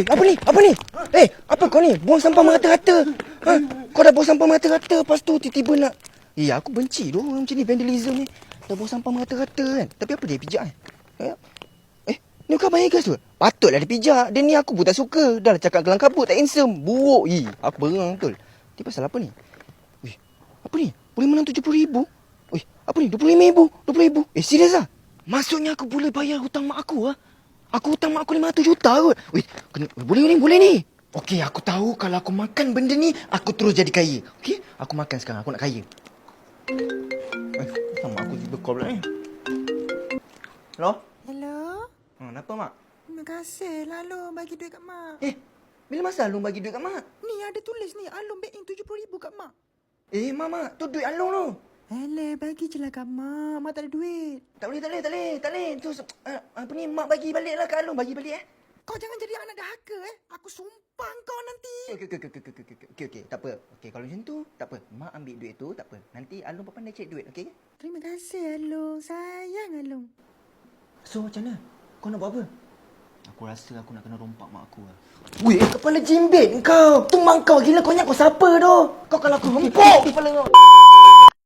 Apa ni? Apa ni? Apa kau ni? Buang sampah merata-rata. Ha? Kau dah buang sampah merata-rata, lepas tu tiba-tiba nak... aku benci tu orang macam ni, vandalism ni. Dah buang sampah merata-rata kan. Tapi apa dia pijak kan? Ni kau bayar gas tu? Patutlah dia pijak. Dia ni aku pun tak suka. Dah lah cakap gelang kabut tak handsome. Buruk. Aku berang betul. Dia pasal apa ni? Apa ni? Boleh menang RM70,000? Apa ni? RM25,000? RM20,000? Serius lah? Maksudnya aku boleh bayar hutang mak aku lah? Aku hutang mak aku RM500 juta kot. Boleh ni. Okey, aku tahu kalau aku makan benda ni, aku terus jadi kaya. Okey? Aku makan sekarang. Aku nak kaya. Hutang mak aku tiba call pula ni. Hello? Hello? Kenapa mak? Terima kasih lah Alung bagi duit kat mak. Bila masa Alung bagi duit kat mak? Ni ada tulis ni, Alung back in RM70,000 kat mak. Mak, tu duit Alung tu. Alah, bagi je lah kat mak. Mak tak ada duit. Tak boleh. Tu, apa ni, mak bagi balik lah kat Alung. Bagi balik Kau jangan jadi anak dahaka Aku sumpah kau nanti. Okey. Tak apa. Okey, kalau macam tu, tak apa. Mak ambil duit tu, tak apa. Nanti Alung pandai cek duit, okey? Terima kasih Alung. Sayang Alung. So, macam mana? Kau nak buat apa? Aku rasa aku nak kena rompak mak aku lah. Kepala jimbit kau. Tu mak kau gila, kau ingat kau siapa tu? Kau kalau aku rempuk kepala kau.